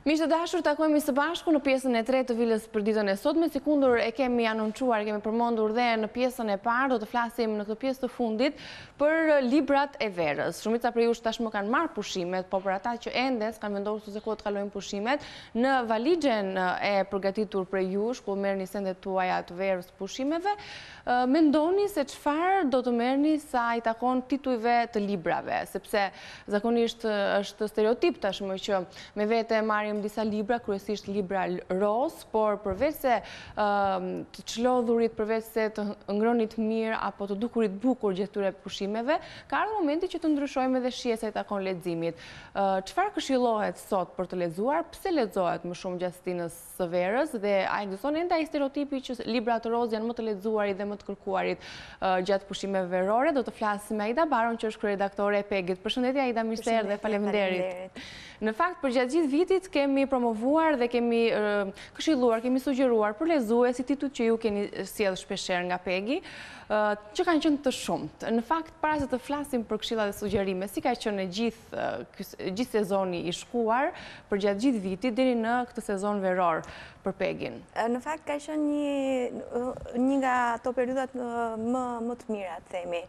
Miqtë të dashur, takojmë së bashku në pjesën e tretë të Vilës për ditën e sotme. Sikundur e kemi anoncuar, kemi përmendur dhe në pjesën e parë, do të flasim në këtë pjesë të fundit për librat e verës. Shumica prej jush tashmë kanë marrë pushimet, po për ata që ende s'kanë vendosur se ku të kalojnë pushimet, në valixhen e përgatitur prej jush, ku merrni sendet tuaja të verës pushimeve, mendoni se çfarë do të merrni sa i takon titujve të librave, sepse zakonisht është stereotip tashmë që me vete marrim disa libra, kryesisht libra roz, por përveç se të çlodhurit, përveç se të ngrënit mirë apo të dukurit bukur gjatë këtyre pushimeve, ka ardhur momenti që të ndryshojmë edhe shijesa i takon leximit. Çfarë këshillohet sot për të lexuar? Pse lexohet më shumë gjatë stinës së verës dhe a ekziston ende ai stereotipi që librat roz janë më të lexuarit dhe më të kërkuarit gjatë pushimeve verore? Do të flasim me Aida Baron, që është kryeredaktore e Pegit. Përshëndetje Aida, mirë se erdhe, faleminderit. Në fakt, për gjatë gjithë vitit kemi promovuar dhe kemi këshilluar, kemi sugjeruar për lezuesit tituj që ju keni sjellë shpeshherë nga Pegi, që kanë qenë të shumtë. Në fakt, para se të flasim për këshilla dhe sugjerime, si ka qenë gjithë sezoni i shkuar për gjatë gjithë vitit deri në këtë sezon veror për Pegin? Në fakt ka qenë një nga ato periudhat më të mira, themi.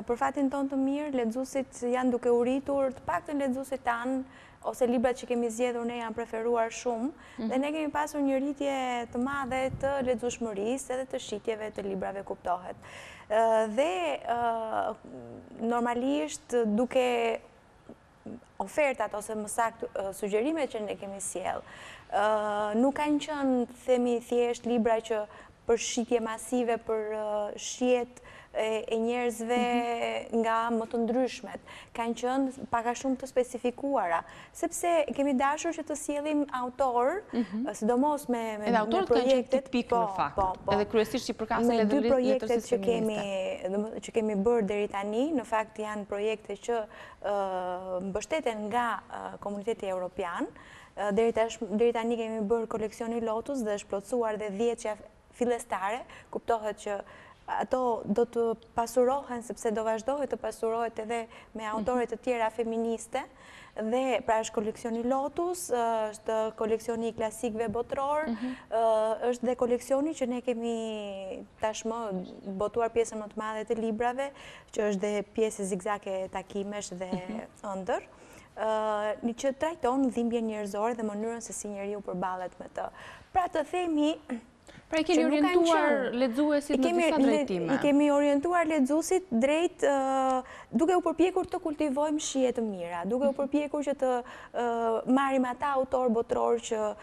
Për fatin tonë të mirë, lexuesit janë duke u rritur, të paktën lexuesit tanë ose librat që kemi zgjedhur ne janë preferuar shumë, dhe ne kemi pasur një rritje të madhe të lexueshmërisë edhe të shitjeve të librave, kuptohet. Dhe normalisht duke ofertat ose më saktë sugjerimet që ne kemi sjell, nuk kanë qenë, themi thjesht, libra që për shitje masive, për shihet e njerëzve nga më të ndryshmet. Kanë qenë pak a shumë të specifikuara, sepse kemi dashur që të sjellim autor, sidomos me projektet. Edhe autorët kanë qenë tipik në fakt, edhe kryesisht që përkasin edhe dy projektet që kemi bërë deri tani, në fakt janë projekte që mbështeten nga komuniteti evropian. Deri tani kemi bërë koleksioni Lotus dhe është plotësuar dhe 10 fillestare, kuptohet që ato do të pasurohen, sepse do vazhdohet të pasurohet edhe me autore të tjera feministe, dhe pra është koleksioni Lotus, është koleksioni i klasikëve botror, është dhe koleksioni që ne kemi tashmë botuar pjesën më të madhe të librave, që është dhe pjesë zigzake takimesh dhe ëndër, që trajton dhimbjen njerëzore dhe mënyrën se si njeriu përballet me të. Pra të themi, pra i kemi orientuar lexuesit në disa drejtime. I kemi orientuar lexuesit drejt duke u përpjekur të kultivojmë shije të mira, duke u përpjekur që të marrim ata autor botror që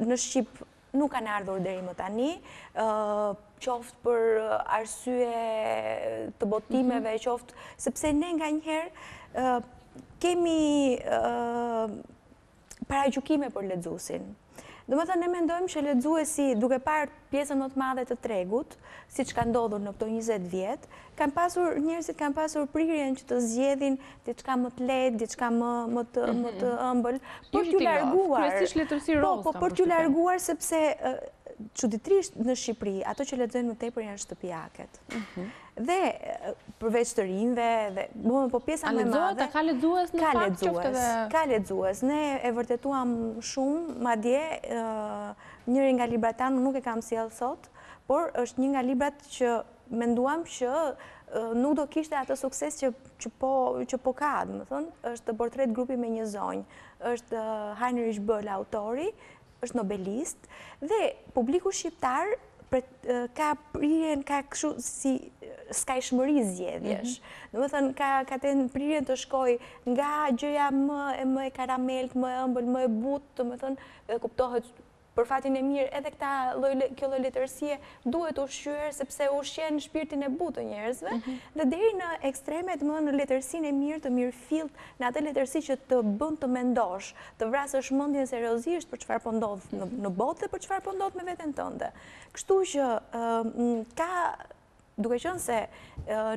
në Shqip nuk kanë ardhur deri më tani, qoftë për arsye të botimeve, qoftë sepse ne nganjëherë kemi paragjykime për lexuesin. Domethënë ne mendojmë që lexuesi, duke parë pjesën më të madhe të tregut, siç ka ndodhur në këto 20 vjet, njerëzit kanë pasur prirjen që të zgjedhin diçka më të lehtë, diçka më të ëmbël, për t'u larguar. Kryesisht letërsi roz. Po, për t'u larguar sepse çuditërisht në Shqipëri, ato që lexojnë më tepër janë shtëpiaket. Dhe përveç të rinjve, po pjesa më e madhe. Ka lexues në fakt qoftë edhe. Ka lexues. Ne e vërtetuam shumë, madje njëri nga librat tanë nuk e kam sjell sot, por është një nga librat që menduam që nuk do kishte atë sukses që po ka, domethënë, është Portret grupi me një zonjë, është Heinrich Böll autori, është nobelist, dhe publiku shqiptar ka prirjen, ka kështu si skajshmëri zgjedhjesh. Domethënë ka të prirjen të shkoj nga gjëja më e karamelt, më e ëmbël, më e butë, domethënë kuptohet për fatin e mirë, edhe kjo lloj letërsie duhet ushqyer sepse ushqen shpirtin e butë të njerëzve, dhe deri në ekstremet, domethënë në letërsinë e mirë, të mirëfillt, në atë letërsi që të bën të mendosh, të vrasësh mendjen seriozisht për çfarë po ndodh në botë dhe për çfarë po ndodh me veten tënde. Kështu që ka, duke qenë se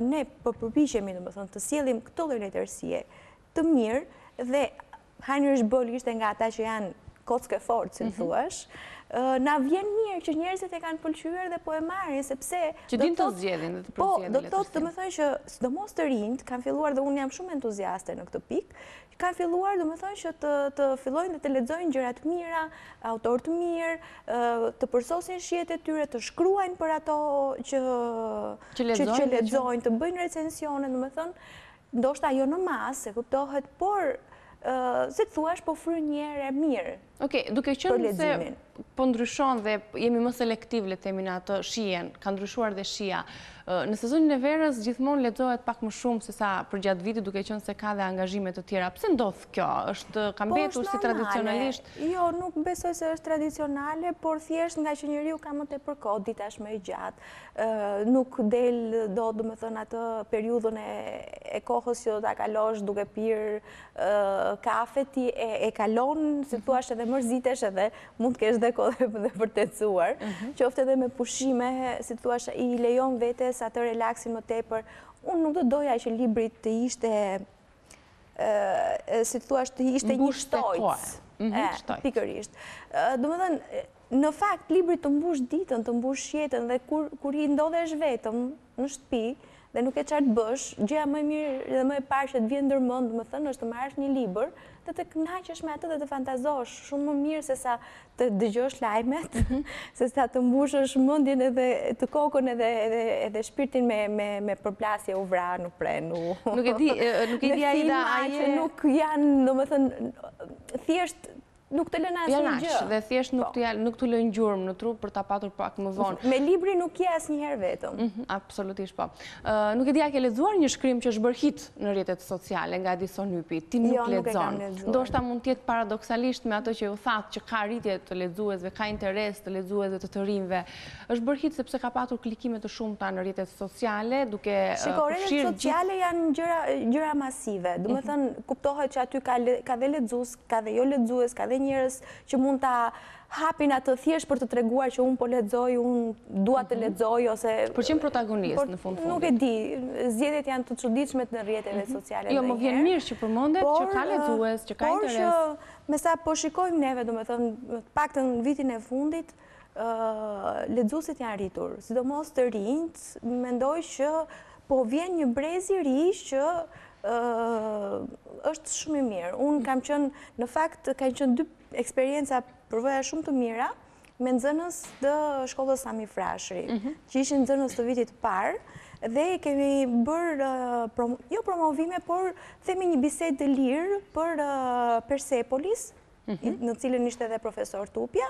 ne përpiqemi domethënë të sjellim këtë lloj letërsie të mirë, dhe Heinrich Böll ishte nga ata që janë kockë e fortë, si thuash, na vjen mirë që njerëzit e kanë pëlqyer dhe po e marrin, sepse që din të zgjedhin dhe të përzihen. Do të thotë, domethënë që sidomos të rinjt kanë filluar, dhe unë jam shumë entuziaste në këtë pikë, kanë filluar domethënë që të fillojnë dhe të lexojnë gjëra të mira, autor të mirë, të përsosin shihet e tyre, të shkruajnë për ato që lexojnë, të bëjnë recensione, domethënë, ndoshta jo në masë, e kuptohet, por si të thuash, po fryn një herë mirë. Okej, duke qenë se po ndryshon dhe jemi më selektiv, le të themi në atë shijen, ka ndryshuar dhe shija. Në sezonin e verës gjithmonë lexohet pak më shumë se sa përgjatë vitit, duke qenë se ka dhe angazhime të tjera. Pse ndodh kjo? Ka mbetur si tradicionalisht? Jo, nuk besoj se është tradicionale, por thjesht nga që njeriu ka më tepër kohë, dita është më e gjatë. Nuk del do, domethënë, atë periudhën e kohës që do ta kalosh duke pirë kafe, ti e kalon, si thua, edhe mërzitesh, edhe mund të kesh dhe kohë dhe vërtetësuar, qoftë edhe me pushime, si thua, i lejon vetes atë relaksin më tepër. Unë nuk do doja që libri të ishte, si thua, të ishte një shtojc. Pikërisht. Domethënë, në fakt, libri të mbush ditën, të mbush jetën, dhe kur i ndodhesh vetëm në shtëpi, dhe nuk e çfarë të bësh, gjëja më e mirë dhe më e parë që të vjen ndërmend, domethënë, është të marrësh një libër dhe të kënaqesh me atë dhe të fantazosh, shumë më mirë se sa të dëgjosh lajmet, se sa të mbushësh mendjen edhe të kokën edhe shpirtin me përplasje, u vra, nuk pren, nuk e di Aida, që nuk janë, domethënë, thjesht nuk të lënë asnjë gjë. Dhe thjesht nuk të lënë gjurmë në trup për ta patur pak më vonë. Me libri nuk je asnjëherë vetëm. Absolutisht po. Nuk e di a ke lexuar një shkrim që është bërë hit në rrjetet sociale nga Edison Hypi, ti nuk lexon. Ndoshta mund të jetë paradoksalisht me ato që u thatë që ka rritje të lexuesve, ka interes të lexuesve të rinjve. Është bërë hit sepse ka patur klikime të shumta në rrjetet sociale, duke rrjetet sociale janë gjëra masive. Domethënë, kuptohet që aty ka dhe lexues, ka dhe jo lexues, ka dhe njerëz që mund ta hapin atë thjesht për të treguar që unë po lexoj, unë dua të lexoj, ose për qenë protagonist në fund. Nuk e di, zgjedhjet janë të çuditshme në rrjeteve sociale. Jo, më vjen mirë që përmendet që ka lexues, që ka interes. Por që me sa po shikojmë neve, domethënë, të paktën në vitin e fundit, lexuesit janë rritur, sidomos të rinjt, mendoj që po vjen një brez i ri që është shumë i mirë. Unë kam qenë, në fakt, kanë qenë 2 eksperienca përvoja shumë të mira me nxënës të shkollës Sami Frashëri, që ishin nxënës të vitit parë, dhe kemi bërë, jo promovime, por themi një bisedë të lirë për Persepolis, në cilën ishte edhe profesor Tupja,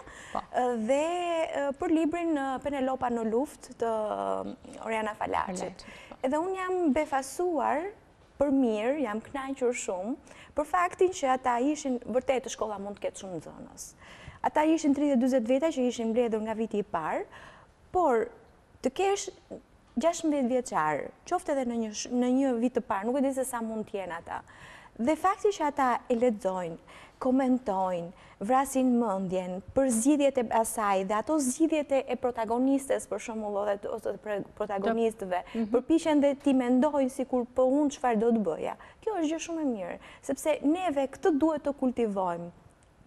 dhe për librin Penelopa në luftë të Oriana Falaqit. Edhe unë jam befasuar për mirë, jam kënaqur shumë, për faktin që ata ishin, vërtet shkolla mund të ketë shumë nxënës. Ata ishin 30-40 veta që ishin mbledhur nga viti i parë, por të kesh 16 vjeçar, qoftë edhe në një vit të parë, nuk e di se sa mund të jenë ata. Dhe fakti që ata e lexojnë, komentojnë, vrasin mendjen për zgjidhjet e asaj dhe ato zgjidhjet e protagonistes, për shembull, ose protagonistëve, përpiqen dhe ti mendojnë sikur po unë çfarë do të bëja. Kjo është gjë shumë e mirë, sepse neve këtë duhet të kultivojmë.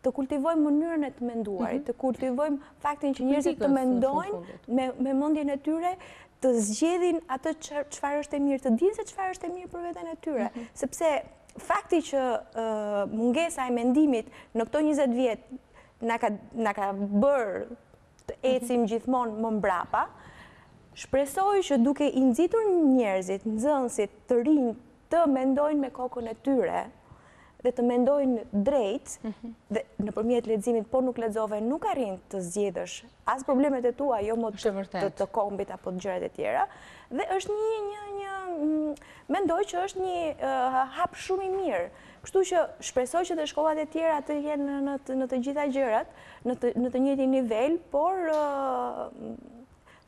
Të kultivojmë mënyrën e të menduarit, të kultivojmë faktin që njerëzit të mendojnë me mendjen e tyre, të zgjedhin atë çfarë është e mirë, të dinë se çfarë është e mirë për veten e tyre, sepse fakti që mungesa e mendimit në këto 20 vjet na ka bërë të ecim gjithmonë më mbrapa, shpresoj që duke i nxitur njerëzit, nxënësit të rinj të mendojnë me kokën e tyre dhe të mendojnë drejt, dhe nëpërmjet leximit, po nuk lexove, nuk arrin të zgjedhësh as problemet e tua, jo më të kombit apo të gjërat e tjera, dhe është mendoj që është një hap shumë i mirë. Kështu që shpresoj që dhe shkollat e tjera të jenë në të gjitha gjërat, në të njëjtin nivel, por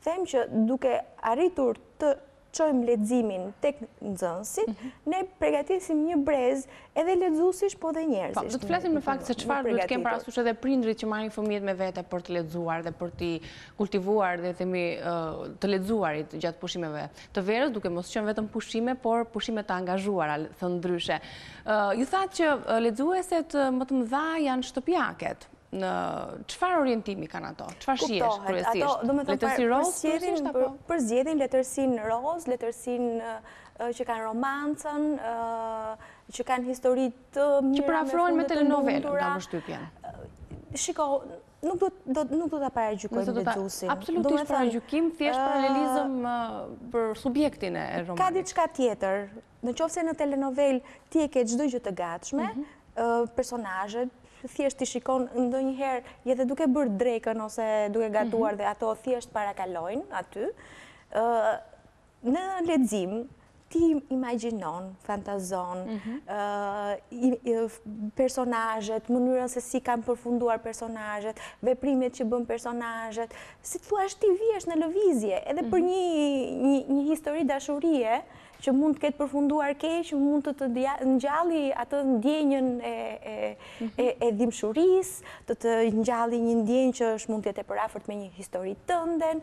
them që duke arritur të çojmë leximin tek nxënësit, ne përgatisim një brez edhe lexuesish, po dhe njerëzish. Do të flasim në fakt se çfarë duhet të kemë parasysh edhe prindrit që marrin fëmijët me vete për të lexuar dhe për t'i kultivuar dhe themi të lexuarit gjatë pushimeve të verës, duke mos qenë vetëm pushime, por pushime të angazhuara, thënë ndryshe. Ju thatë që lexueset më të mëdha janë shtëpiaket. çfarë orientimi kanë ato? Çfarë shihesh kryesisht? Letërsi rozë përzgjedhin letërsinë rozë, letërsinë që kanë romancën, që kanë histori të mira, që përafrohen me telenovelën, nga përshtypjen. Shiko, nuk do ta paragjykojmë lexuesin. Absolutisht paragjykim, thjesht paralelizëm për subjektin e romanit. Ka diçka tjetër. Nëse në telenovel ti e ke çdo gjë të gatshme, personazhet thjesht ti shikon ndonjëherë edhe duke bërë drekën ose duke gatuar dhe ato thjesht parakalojnë aty. Në lexim ti imagjinon, fantazon, personazhet, mënyrën se si kanë përfunduar personazhet, veprimet që bën personazhet, si thua ti vihesh në lëvizje, edhe për një histori dashurie që mund të ketë përfunduar keq, mund të ngjalli atë ndjenjën e dhimbshurisë, të ngjalli një ndjenjë që mund të jetë e përafërt me një histori tënde,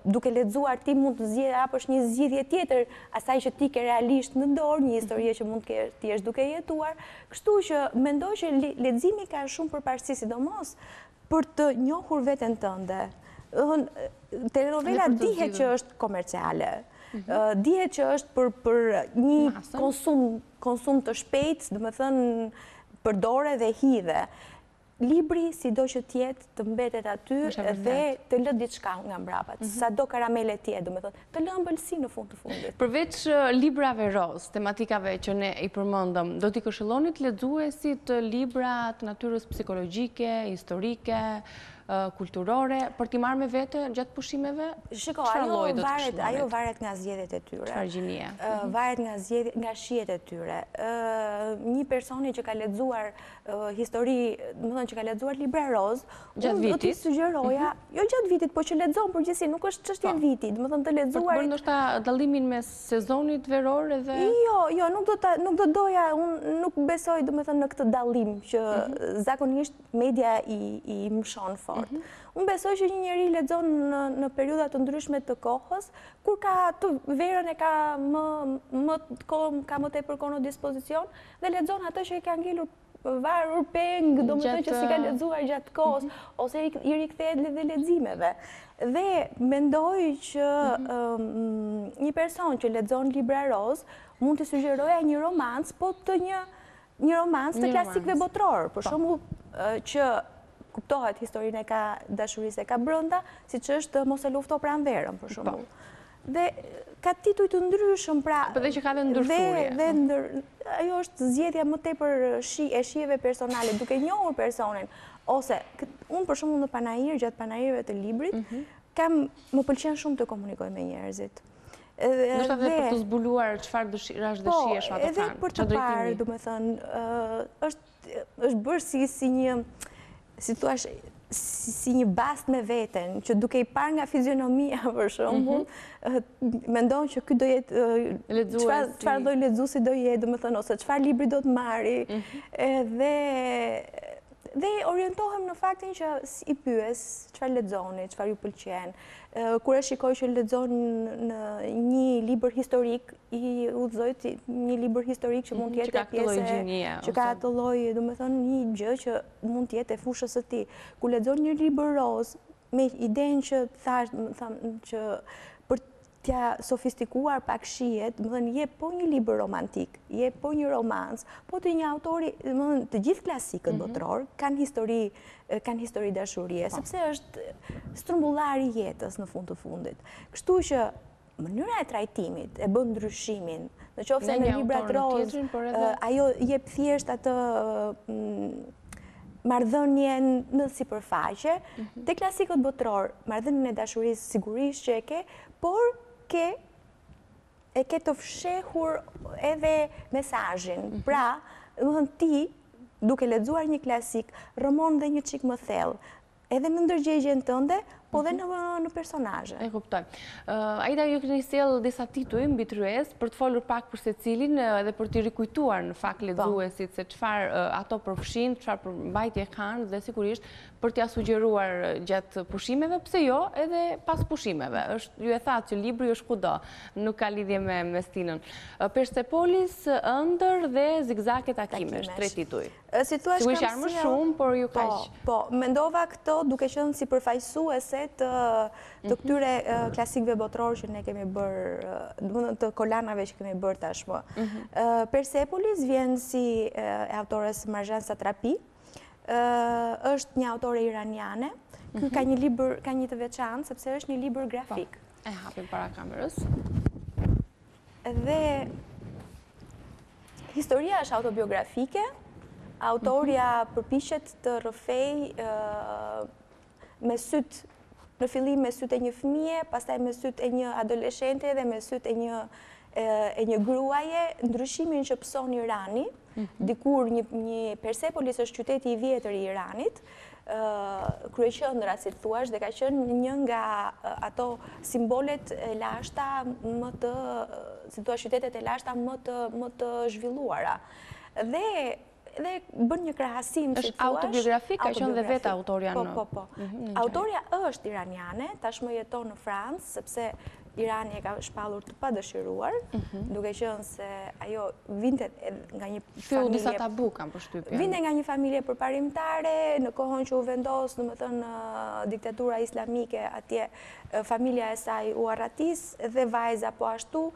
duke lexuar ti mund të hapësh një zgjidhje tjetër asaj që ti ke realisht në dorë, një histori që mund të jesh duke jetuar. Kështu që mendoj që leximi ka shumë përparësi, sidomos për të njohur veten tënde. Telenovela dihet që është komerciale. Dihet që është për një konsum të shpejt, do të thënë përdore dhe hidhe. Libri, sido që tjetë, të mbetet aty dhe të lë diçka nga mbrapa. Sa do karamele tjetë, do të thënë, të lë ëmbëlsi në fund të fundit. Përveç librave roz, tematikave që ne i përmendëm, do t'i këshillonit lexuesit libra të natyrës psikologjike, historike, kulturore, për t'i marrë me vete gjatë pushimeve? Shiko, ajo varet nga zgjedhjet e tyre. Çfarë gjinie? Varet nga shijet e tyre. Një personi që ka lexuar histori, do të thënë që ka lexuar libra roz, gjatë vitit, do t'i sugjeroja, jo gjatë vitit, po që lexon përgjithësi, nuk është çështje viti, do të thënë të lexuar. Por ndoshta dallimin mes sezonit veror edhe Jo, nuk do doja, unë nuk besoj, do të thënë, në këtë dallim që zakonisht media i mshon fort. Unë besoj që një njeri lexon në periudha të ndryshme të kohës, kur ka të verën e ka më tepër kohë në dispozicion dhe lexon atë që i ka ngelur varur peng, do të thënë që si ka lexuar gjatë kohës, ose i rikthehet dhe leximeve. Dhe mendoj që një person që lexon libra roz mund të sugjeroja një romancë, po të një romancë të klasikëve botror, për shembull që kuptohet historinë e ka dashurisë e ka brenda, siç është Mos e lufto pranverën, për shembull. Dhe ka tituj të ndryshëm, pra. Po dhe që ka dhe ndërfurje. Ajo është zgjedhja më tepër e shijeve personale, duke njohur personin. Ose unë për shembull në panajir, gjatë panajirëve të librit, më pëlqen shumë të komunikoj me njerëzit. Nështë edhe për të zbuluar çfarë dëshirash dëshiesh ato edhe për të parë, do të thënë, është bërë si një, si thua, si një bast me veten, që duke i parë nga fizionomia, për shembull, mendon që ky do jetë çfarë lloj lexuesi do jetë, domethënë, ose çfarë libri do të marri, dhe orientohem në faktin që i pyes çfarë lexoni, çfarë ju pëlqen. Kur e shikoj që lexon një libër historik, i udhëzoj një libër historik që mund të jetë pjesë që ka atë lloj, domethënë, një gjë që mund të jetë e fushës së tij. Kur lexon një libër roz me idenë që thash, që për t'ja sofistikuar pak shihet, domethënë je po një libër romantik, je po një romancë, po të një autori, domethënë të gjithë klasikët botror kanë histori dashurie, sepse është strumbullari i jetës në fund të fundit. Kështu që mënyra e trajtimit e bën ndryshimin. Nëse në librat roz ajo jep thjesht atë marrëdhënien në sipërfaqe, te klasikët botror, marrëdhënien e dashurisë sigurisht që e ke, por e ke të fshehur edhe mesazhin. Pra, domethënë ti, duke lexuar një klasik, rrëmon dhe një çik më thellë, edhe në ndërgjegjen tënde, po dhe në personazhe. E kuptoj. Aida, ju keni sjell disa tituj mbi tryezë për të folur pak për secilin edhe për t'i rikujtuar në fakt lexuesit se çfarë ato përfshin, çfarë përmbajtje kanë dhe sigurisht për t'ia sugjeruar gjatë pushimeve, pse jo, edhe pas pushimeve. Ju e thatë që libri është kudo, nuk ka lidhje me stinën. Persepolis, Ëndër dhe Zigzake takimesh, 3 tituj. Sigurisht janë më shumë, por ju kaq. Po, mendova këto duke qenë si përfaqësuese të këtyre klasikëve botëror që ne kemi bërë, domethënë të kolanave që kemi bërë tashmë. Persepolis vjen si e autores Marjan Satrapi, është një autore iraniane. Ky ka një libër, ka një të veçantë sepse është një libër grafik. E hapim para kamerës. Dhe historia është autobiografike. Autorja përpiqet të rrëfej me syt, në fillim me syt e një fëmije, pastaj me syt e një adoleshente dhe me syt e një gruaje, ndryshimin që pëson Irani. Dikur një Persepolis është qyteti i vjetër i Iranit, kryeqendra, si thuash, dhe ka qenë një nga ato simbolet e lashta më të, si thua, qytetet e lashta më të zhvilluara. Dhe bën një krahasim, si thuash. Është autobiografik, ka qenë dhe vetë autorja në... Po. Autorja është iraniane, tashmë jeton në Francë, sepse Irani e ka shpallur të padëshiruar, duke qenë se ajo vinte nga një familje... disa tabu kam përshtypjen. Vinte nga një familje përparimtare, në kohën që u vendos, domethënë diktatura islamike, atje familja e saj u arratis dhe vajza po ashtu.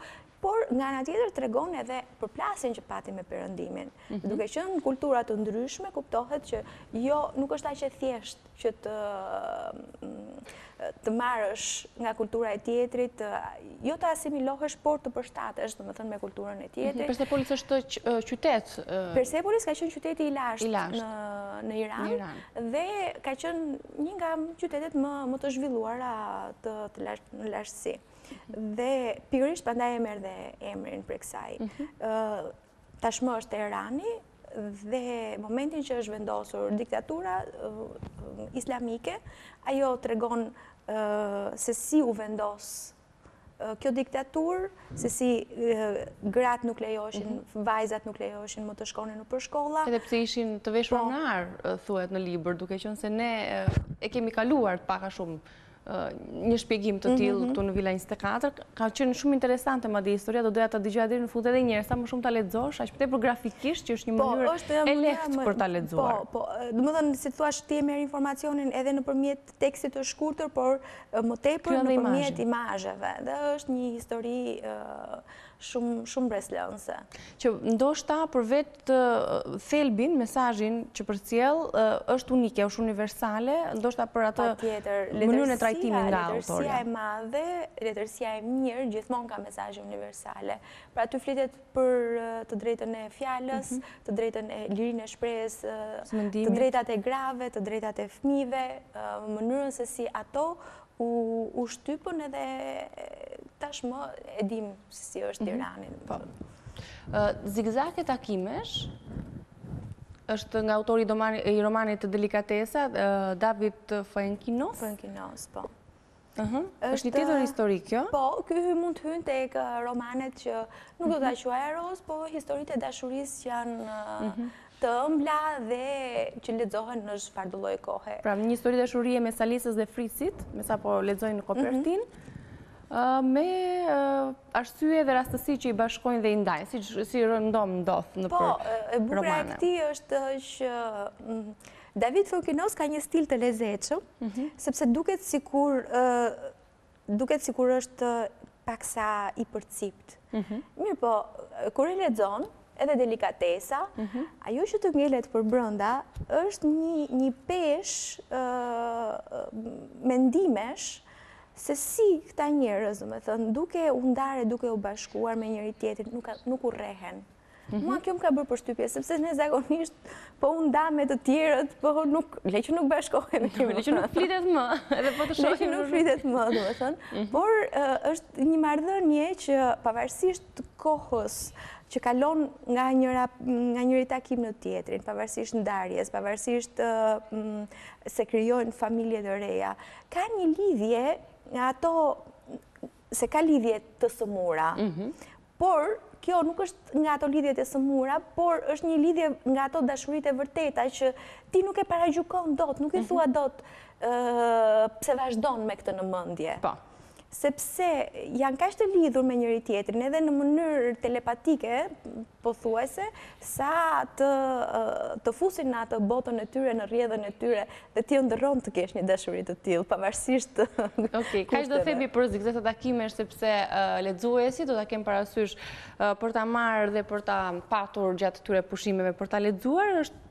Por nga ana tjetër tregon edhe përplasjen që pati me Perëndimin. Duke qenë kultura të ndryshme, kuptohet që jo, nuk është aq e thjeshtë që të marrësh nga kultura e tjetrit, jo të asimilohesh, por të përshtatesh, domethënë me kulturën e tjetrit. Persepolis është qytet. Persepolis ka qenë qyteti i lashtë në Iran dhe ka qenë një nga qytetet më të zhvilluara në lashtësi. Dhe pikërisht prandaj e merr dhe emrin për kësaj. Tashmë është Teherani dhe momentin që është vendosur diktatura islamike, ajo tregon se si u vendos kjo diktaturë, se si gratë nuk lejoheshin, vajzat nuk lejoheshin më të shkonin nëpër shkolla. Edhe pse ishin të veshur në ar, thuhet në libër, duke qenë se ne e kemi kaluar pak a shumë një shpjegim të tillë këtu në Villa 24. Ka qenë shumë interesante madje historia, do doja ta dëgjoja deri në fund edhe një herë, sa më shumë ta lexosh, aq tepër grafikisht që është një mënyrë e lehtë për ta lexuar. Po, domethënë si thua, ti merr informacionin edhe nëpërmjet tekstit të shkurtër, por më tepër nëpërmjet imazheve. Dhe është një histori shumë breslënse. Që ndoshta për vetë thelbin, mesazhin që përcjell është unike, është universale, ndoshta për atë mënyrën e trajtimit nga autorja. Letërsia e madhe, letërsia e mirë, gjithmonë ka mesazhe universale. Pra aty flitet për të drejtën e fjalës, të drejtën e lirinë e shprehjes, të drejtat e grave, të drejtat e fëmijëve, mënyrën se si ato u shtypën edhe tashmë e dim si është Tirani. Zigzake takimesh është nga autori i romanit Delikatesa, David Fuenkinos. Fuenkinos, po. Është një titull historik, jo? Po, ky mund të hynë tek romanet që nuk do ta quaj eros, po historitë e dashurisë që janë të ëmbla dhe që lexohen në çfarëdo lloj kohe. Pra, një histori dashurie me Salisës dhe Frisit, me sa po lexojnë në kopertinë, me arsye dhe rastësi që i bashkojnë dhe i ndajnë, si rëndom ndodh në romane. Po, e bukura e këtij është që David Fuenkinos ka një stil të lezetshëm, sepse duket sikur është paksa i përcipt. Mirë po, kur e lexon edhe Delikatesa, ajo që të ngelet për brënda është një peshë mendimesh se si këta njerëz, domethënë, duke u ndarë, duke u bashkuar me njëri tjetrin, nuk u rrehen. Mua kjo më ka bërë përshtypje, sepse ne zakonisht po u nda me të tjerët, po le që nuk bashkohemi. Le që nuk flitet më, edhe po të shohim. Le që nuk flitet më, domethënë. Por është një marrëdhënie që pavarësisht kohës, që kalon nga njëri takim në tjetrin, pavarësisht ndarjes, pavarësisht se krijojnë familje të reja, ka një lidhje nga ato, se ka lidhje të sëmura, por kjo nuk është nga ato lidhjet e sëmura, por është një lidhje nga ato dashurit e vërteta që ti nuk e paragjykon dot, nuk i thua dot pse vazhdon me këtë në mendje. Sepse janë kaq të lidhur me njëri tjetrin, edhe në mënyrë telepatike, pothuajse, sa të fusin në atë botën e tyre, në rrjedhën e tyre, dhe ti ndërron të kesh një dashuri të tillë, pavarësisht Okej, kaq do themi për këto takimesh, sepse lexuesi do ta kenë parasysh për ta marrë dhe për ta patur gjatë këtyre pushimeve, për ta lexuar është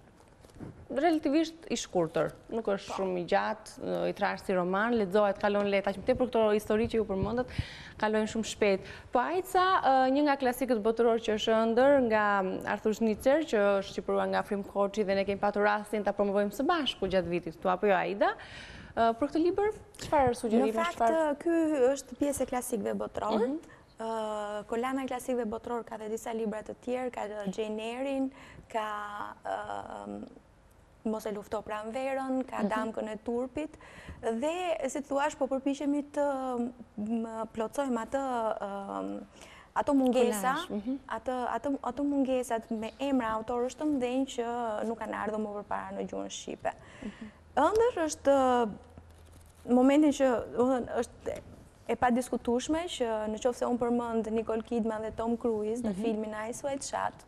relativisht i shkurtër, nuk është shumë i gjatë, i trashë si roman, lexohet, kalon lehtë, aq më tepër këto histori që ju përmendët, kalojnë shumë shpejt. Po Ajca, një nga klasikët botëror që është ëndër nga Arthur Schnitzler, që është shqipëruar nga Frim Koçi dhe ne kemi patur rastin ta promovojmë së bashku gjatë vitit këtu, apo jo Aida? Për këtë libër, çfarë sugjerime? Në fakt, ky është pjesë e klasikëve botëror. Kolana e klasikëve botëror ka dhe disa libra të tjerë, ka Jane Eyre-in, ka Mos e lufto pranverën, ka Damkën e turpit, dhe, si thua, po përpiqemi të plotësojmë ato mungesa, ato mungesat me emra autorësh të mëdhenj që nuk kanë ardhur më përpara në gjuhën shqipe. Ëndër është momentin që është e padiskutueshme që nëse unë përmend Nicole Kidman dhe Tom Cruise në filmin Eyes Wide Shut,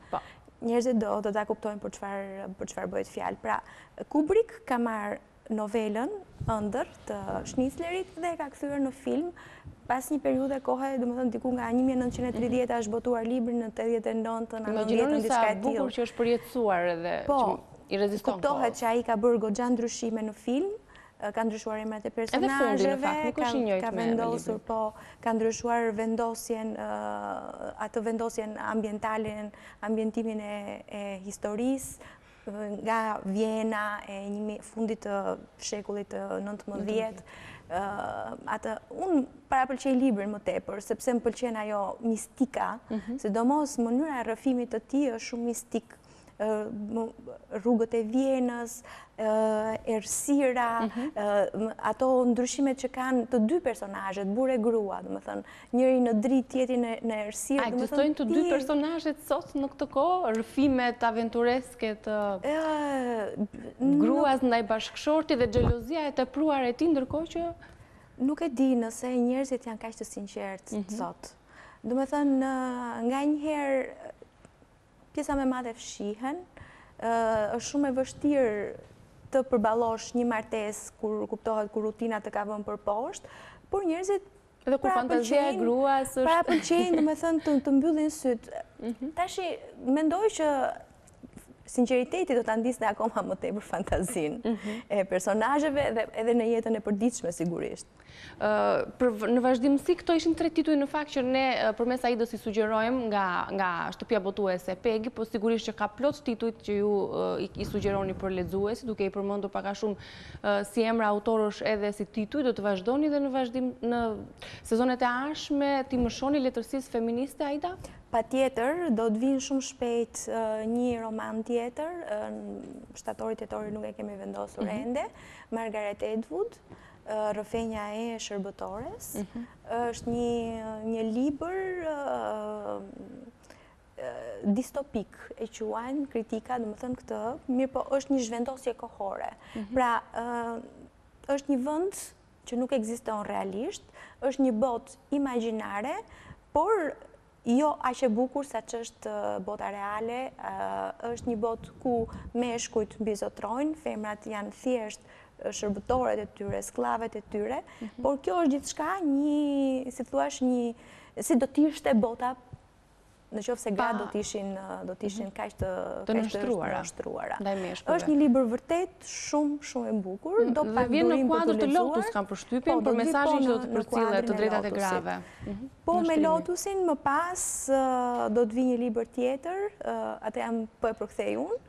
njerëzit do ta kuptojnë për çfarë bëhet fjalë. Pra, Kubrick ka marrë novelën Ëndër të Schnitzlerit dhe e ka kthyer në film pas një periudhe kohe, domethënë diku nga 1930 është botuar libri në 89-ën, në 90-ën, diçka e tillë. Bukur që është përjetësuar edhe që i reziston. Kuptohet që ai ka bërë goxha ndryshime në film, ka ndryshuar emrat e personazheve, ka vendosur, ka ndryshuar atë vendosjen ambientale, ambientimin e historisë, nga Vjena e fundit të shekullit të 19. Unë parapëlqej librin më tepër, sepse më pëlqen ajo mistika, sidomos mënyra e rrëfimit të tij është shumë mistik. Rrugët e Vjenës, errësira, ato ndryshimet që kanë të dy personazhet, burr e grua, domethënë, njëri në dritë, tjetri në errësirë, domethënë. Ekzistojnë të dy personazhet sot në këtë kohë, rrëfimet aventureske të gruas ndaj bashkëshortit dhe xhelozia e tepruar e tij, ndërkohë që nuk e di nëse njerëzit janë kaq të sinqertë sot. Domethënë, nganjëherë pjesa më e madhe fshihen, është shumë e vështirë të përballosh një martesë kur kuptohet kur rutina të ka vënë përposhtë, por njerëzit edhe kur fantazia e gruas është parapëlqejnë, domethënë të mbyllin syt. Tashi mendoj që sinqeriteti do ta ndiste akoma më tepër fantazinë e personazheve dhe edhe në jetën e përditshme sigurisht. Në vazhdimsi këto ishin 3 tituj në fakt që ne përmes Aidës i sugjerojmë nga shtëpia botuese Pegi, po sigurisht që ka plot titujt që ju i sugjeroni për lexuesit, duke i përmendur pak a shumë si emra autorësh edhe si tituj, do të vazhdoni dhe në vazhdim në sezonet e ardhshme ti mëshoni letërsisë feministe, Aida? Patjetër, do të vinë shumë shpejt një roman tjetër, shtatori-tetori nuk e kemi vendosur ende, Margaret Atwood, Rrëfenja e shërbëtores. Është një libër distopik, e quajnë kritika, domethënë këtë, mirë po është një zhvendosje kohore. Pra, është një vend që nuk ekziston realisht, është një botë imagjinare, por jo aq e bukur sa që është bota reale, është një botë ku meshkujt mbizotrojnë, femrat janë thjesht shërbëtoret e tyre, sklavet e tyre, por kjo është gjithçka si thuash si do t'ishte bota në qoftë se gratë do t'ishin kaq të nështruara. Është një libër vërtet shumë e bukur, do pak durim për të lexuar. Vjen në kuadër të Lotus, kam përshtypjen, për mesazhin që do të përcjellet të drejtat e grave. Po me Lotusin më pas do të vi një libër tjetër, atë jam po e përkthej unë.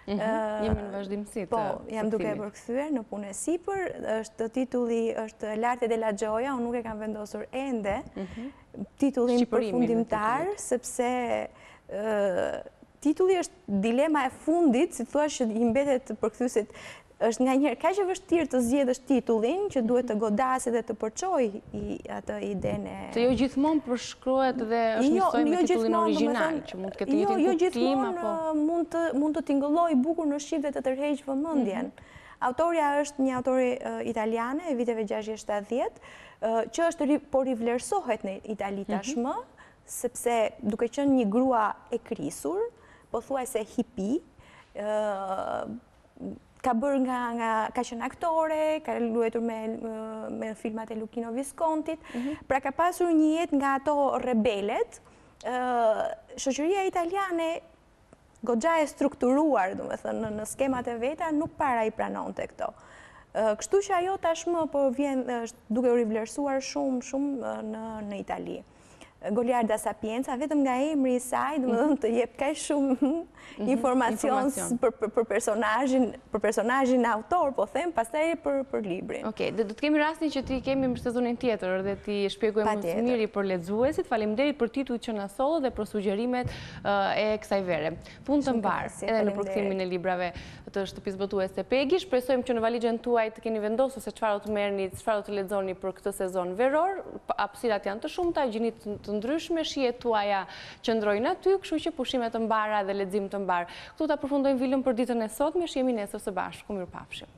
Jemi në vazhdimsi të po, jam duke e përkthyer në punë e sipër, është titulli është L'arte della gioia, unë nuk e kam vendosur ende titullin përfundimtar, sepse titulli është dilema e fundit, si thua që i mbetet përkthysit, është nga njerë kaq e vështirë të zgjedhësh titullin që duhet të godasi dhe të përçoj atë idenë. Se jo gjithmonë përshkruhet dhe është njësoj me titullin original, që mund të ketë njëtin kuptim, apo? Jo gjithmonë mund të tingëlloj bukur në shqip dhe të tërheq vëmendjen. Autorja është një autori italiane e viteve 60-70, që është po rivlerësohet në Itali tashmë, sepse duke qenë një grua e krisur, pothuajse hippie, ka bërë ka qenë aktore, ka luetur me filmat e Luchino Viscontit, pra ka pasur një jetë nga ato rebelet. Shoqëria italiane goxha e strukturuar, domethënë në skemat e veta, nuk para i pranonte këto. Kështu që ajo tashmë po vjen duke u rivlerësuar shumë në Itali. Goliarda Sapienza, vetëm nga emri i saj, domethënë të jep kaq shumë informacion për personazhin autor, po them, pastaj për librin. Okej, do të kemi rastin që ti kemi në sezonin tjetër dhe ti shpjegojmë më së miri për lexuesit. Faleminderit për titujt që na soll dhe për sugjerimet e kësaj vere. Punë të mbar edhe në përkthimin e librave të shtëpisë botuese Pegi. Shpresojmë që në valixhen tuaj të keni vendosur se çfarë do të merrni, çfarë do të lexoni për këtë sezon veror. Hapësirat janë të shumta, gjeni të ndryshme, shijet tuaja qëndrojnë aty, kështu që pushime të mbara dhe lexim të mbar. Këtu ta përfundojmë vilën për ditën e sotme, shihemi nesër së bashku. Mirupafshim.